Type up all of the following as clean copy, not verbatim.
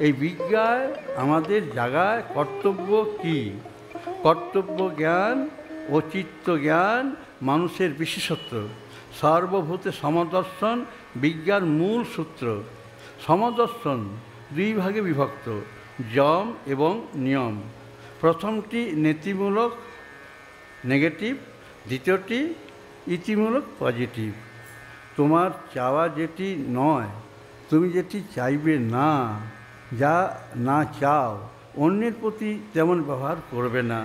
এই বিজ্ঞায় আমাদের জাগায় কর্তব্য কি? কর্তব্য জ্ঞান ও চিত্ত জ্ঞান মানুষের বিশেষত্ব। সর্বভূতে সমদর্শন বিজ্ঞার মূল সূত্র। সমদর্শন দুই ভাগে বিভক্ত, যম এবং নিয়ম। প্রথমটি নীতিমূলক নেগেটিভ, দ্বিতীয়টি ইতিমূলক পজিটিভ। তোমার চাওয়া যেটি নয়, তুমি যেটি চাইবে না, যা না চাও অন্যের প্রতি তেমন ব্যবহার করবে না,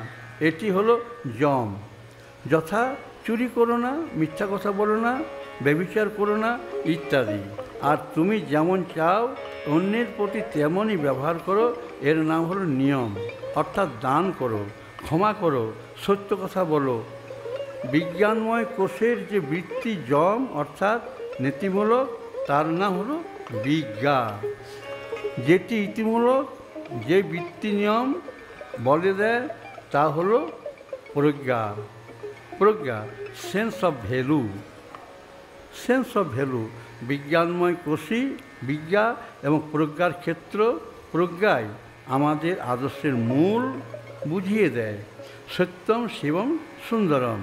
এটি হলো যম। যথা চুরি করো না, মিথ্যা কথা বলো না, ব্যভিচার করো না ইত্যাদি। আর তুমি যেমন চাও অন্যের প্রতি তেমনই ব্যবহার করো, এর নাম হলো নিয়ম। অর্থাৎ দান করো, ক্ষমা করো, সত্য কথা বলো। বিজ্ঞানময় কোষের যে বৃত্তি যম অর্থাৎ নীতিমূলক, তার নাম হলো বিজ্ঞা। যেটি ইতিমূলক, যে বৃত্তি নিয়ম বলে দেয়, তা হলো প্রজ্ঞা। প্রজ্ঞা sense of value. Sense of value বিজ্ঞানময় কোষই বিজ্ঞা এবং প্রজ্ঞার ক্ষেত্র। প্রজ্ঞায় আমাদের আদর্শের মূল বুঝিয়ে দেয়। সত্যম শিবম সুন্দরম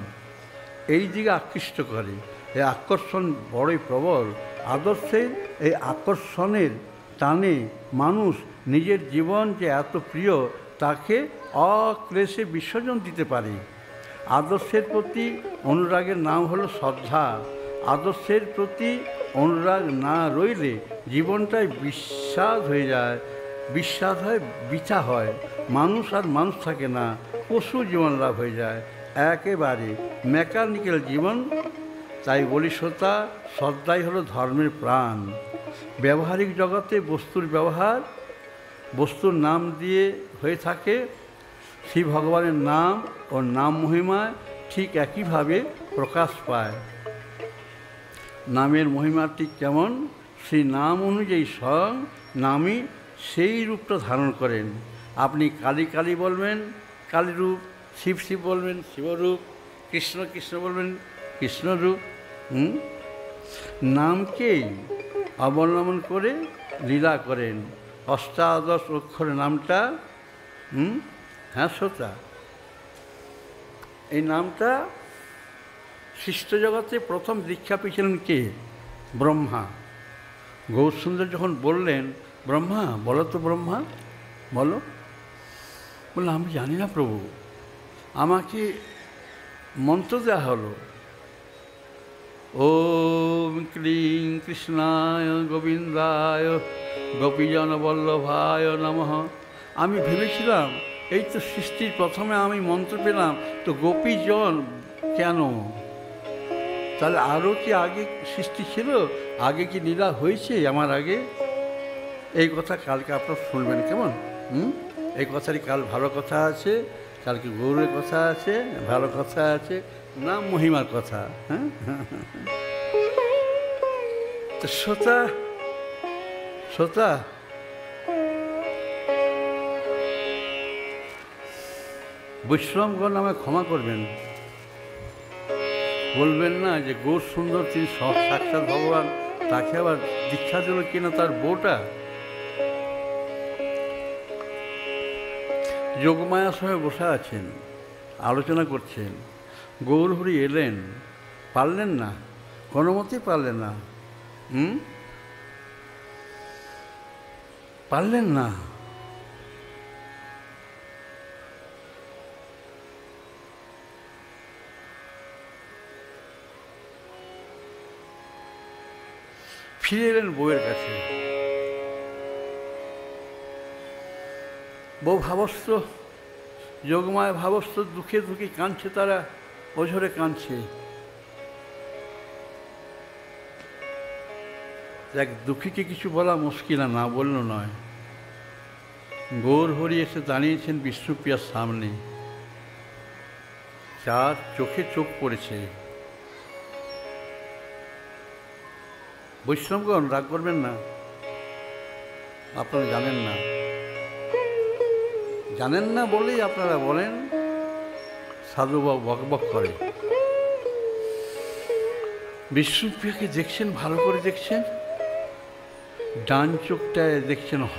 এই দিকে আকৃষ্ট করে। এই আকর্ষণ বড়ই প্রবল। আদর্শের এই আকর্ষণের টানে মানুষ নিজের জীবন যে এত প্রিয় তাকে অক্লেশে বিসর্জন দিতে পারে। আদর্শের প্রতি অনুরাগের নাম হলো শ্রদ্ধা। আদর্শের প্রতি অনুরাগ না রইলে জীবনটাই বিস্বাদ হয়ে যায়। বিস্বাদ হয়, বৃথা হয়, মানুষ আর মানুষ থাকে না, পশু জীবন লাভ হয়ে যায়, একেবারে মেকানিক্যাল জীবন। তাই বলি শ্রোতা, শ্রদ্ধাই হলো ধর্মের প্রাণ। ব্যবহারিক জগতে বস্তুর ব্যবহার বস্তুর নাম দিয়ে হয়ে থাকে। শ্রী ভগবানের নাম ও নাম মহিমায় ঠিক একইভাবে প্রকাশ পায়। নামের মহিমাটি কেমন? সেই নাম অনুযায়ী স্বয়ং নামই সেই রূপটা ধারণ করেন। আপনি কালী কালী বলবেন কালীরূপ, শিব শিব বলবেন শিবরূপ, কৃষ্ণ কৃষ্ণ বলবেন কৃষ্ণরূপ। নামকেই অবলম্বন করে লীলা করেন। অষ্টাদশ অক্ষর নামটা হ্যাঁ শ্রোতা, এই নামটা সৃষ্ট জগতে প্রথম দীক্ষা পেয়েছিলেন কে? ব্রহ্মা। গৌরসুন্দর যখন বললেন, ব্রহ্মা বলো তো, ব্রহ্মা বলো। বললাম আমি জানি না প্রভু, আমাকে মন্ত্র দেওয়া হলো, ওম ক্লিং কৃষ্ণায় গোবিন্দায় গোপীজন বল্লভায় নমঃ। আমি ভেবেছিলাম এই তো সৃষ্টির প্রথমে আমি মন্ত্র পেলাম, তো গোপীজন কেন? তাহলে আরও কি আগে সৃষ্টি ছিল? আগে কি লীলা হয়েছে আমার আগে? এই কথা কালকে আপনারা শুনবেন, কেমন? এই কথারই কাল ভালো কথা আছে, কালকে গৌরের কথা আছে, ভালো কথা আছে, নাম মহিমার কথা। হ্যাঁ, তো শ্রোতা শ্রোতা বৈষ্ণবগণ আমায় ক্ষমা করবেন, বলবেন না যে গৌর সুন্দর তিনি সাক্ষাৎ ভগবান, তাকে আবার দীক্ষা দিল কিনা তার বউটা। যোগমায়া সঙ্গে বসে আছেন, আলোচনা করছেন। গৌরহরি এলেন, পারলেন না, কোনো মতেই পারলেন না। পারলেন না। ফিরে এলেন বউয়ের কাছে। বউ ভাবস্থ, যোগমায় ভাবস্থ, দুঃখে দুঃখে কাঁদছে, তারা অঝরে কাঁদছে। এক দুঃখীকে কিছু বলা মুশকিল, না বললো নয়। গৌরহরি এসে দাঁড়িয়েছেন বিষ্ণুপ্রিয়ার সামনে, যার চোখে চোখ পড়েছে। বৈষ্ণবগণ রাগ করবেন না, আপনারা জানেন না, জানেন না বলেই আপনারা বলেন, সাধুবাবু বকবক করে। বিষ্ণুপ্রিয়াকে দেখছেন, ভালো করে দেখছেন, ডান চোখটায় দেখছেন হ,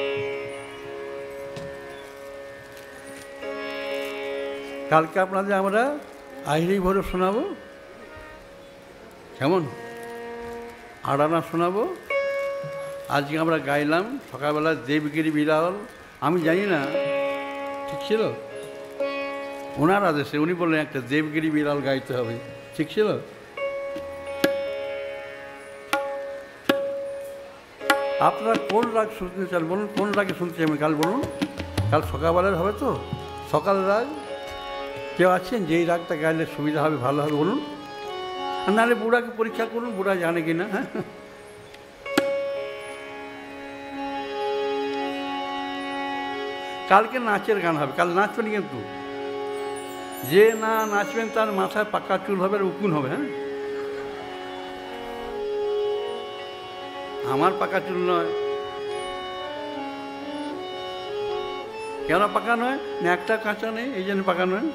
কালকে আপনাদের আমরা আহিরি ভৈরব শোনাবো, কেমন? আড়ানা শোনাবো। আজকে আমরা গাইলাম সকালবেলা দেবগিরি বিড়াল। আমি জানি না, ঠিক ছিল? ওনার আদেশে উনি বললেন একটা দেবগিরি বিড়াল গাইতে হবে, ঠিক ছিল? আপনারা কোন রাগ শুনতে চান বলুন, কোন রাগে শুনতে চান কাল বলুন? কাল সকালবেলার হবে তো? সকাল রাগ কেউ আছেন যেই রাগটা গাইলে সুবিধা হবে, ভালো হবে বলুন? নাহলে বুড়াকে পরীক্ষা করুন, বুড়া জানে কি না। হ্যাঁ, কালকে নাচের গান হবে, কাল নাচবেন কিন্তু। যে না নাচবেন তার মাথায় পাকা চুল হবে আর উকুন হবে। হ্যাঁ, আমার পাকা চুল নয়। কেন পাকা নয়? একটা কাঁচা নেই, এই জন্য পাকা নয়।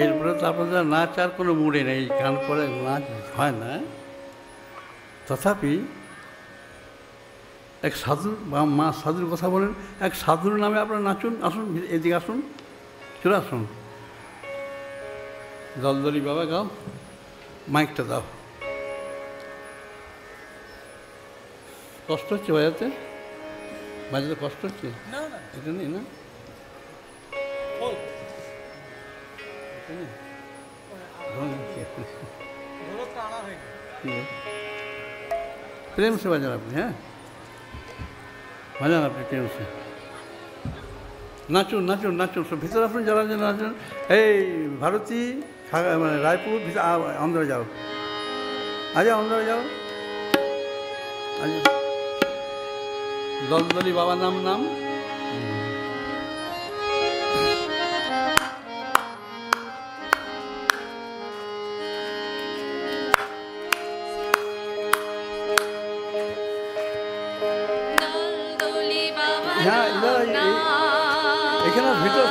এরপরে তো আপনাদের নাচ আর কোনো মুড়ে নেই, গান করে নাচ হয় না। তথাপি এক সাধু বা মা সাধুর কথা বলেন, এক সাধুর নামে আপনারা নাচুন, আসুন এদিকে আসুন, চলে আসুন। দলদলি বাবা গাও, মাইকটা দাও। কষ্ট হচ্ছে বাজাতে? বাজাতে কষ্ট হচ্ছে? এটা নেই না? প্রেম সে বাজান আপনি, হ্যাঁ বাজান আপনি প্রেম সে। নাচুন নাচুন নাচুন, সব ভিতরে আসুন, যারা যারা নাচুন। এই ভারতী মানে রায়পুর ভিতরে অন্দরে যাও, আচ্ছা অন্দরে যাও। আচ্ছা দলদলি বাবা নাম নাম হ্যাঁ এখানে ভিতর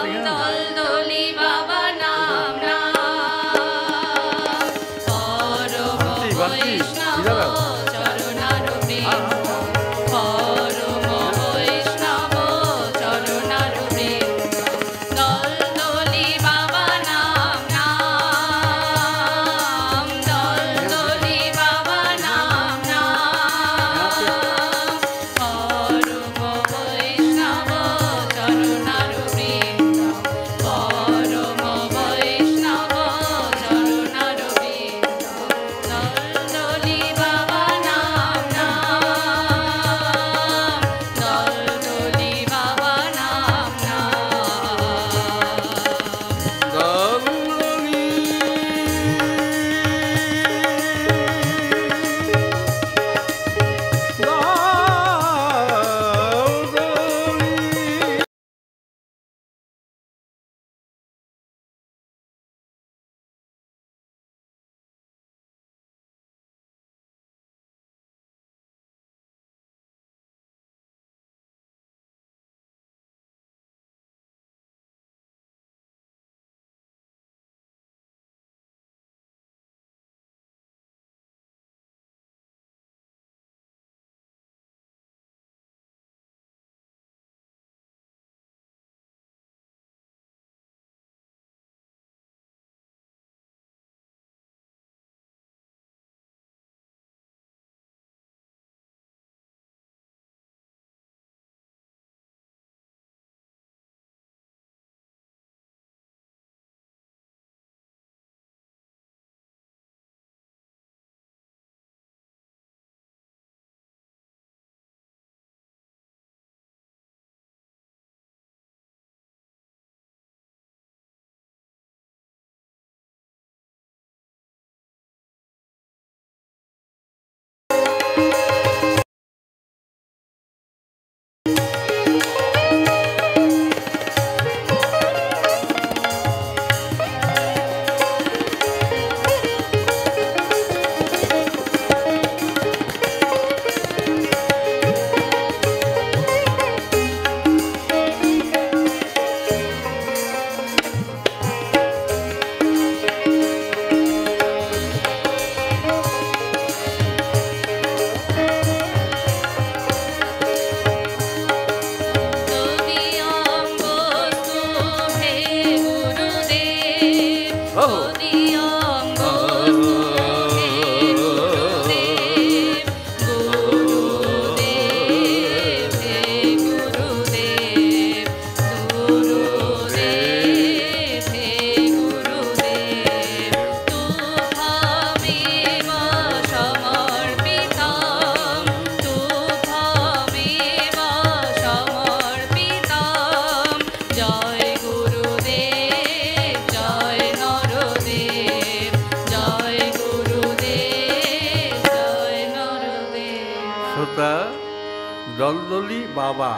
দলদলি বাবা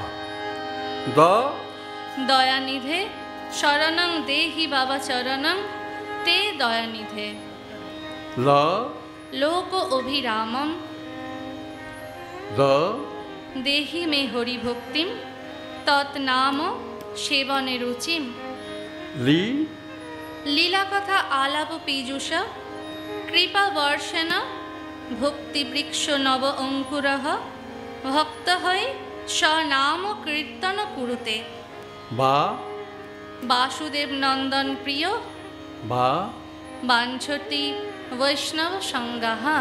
দয়ানিধে শরণং দেহি বাবা চরণং তে দয়ানিধে লোক অভিরামম দেহি মে হরি ভক্তিম তৎনাম সেবনে রুচিম লীলাকথা আলাপ পীযুষ কৃপা বর্ষেণ ভক্তিবৃক্ষ নব অঙ্কুরঃ ভক্ত হয়ে স্বনাম কীর্তন কুরুতে। বা বাসুদেব নন্দন প্রিয় বা বাঞ্ছতি বৈষ্ণব সঙ্গাহা।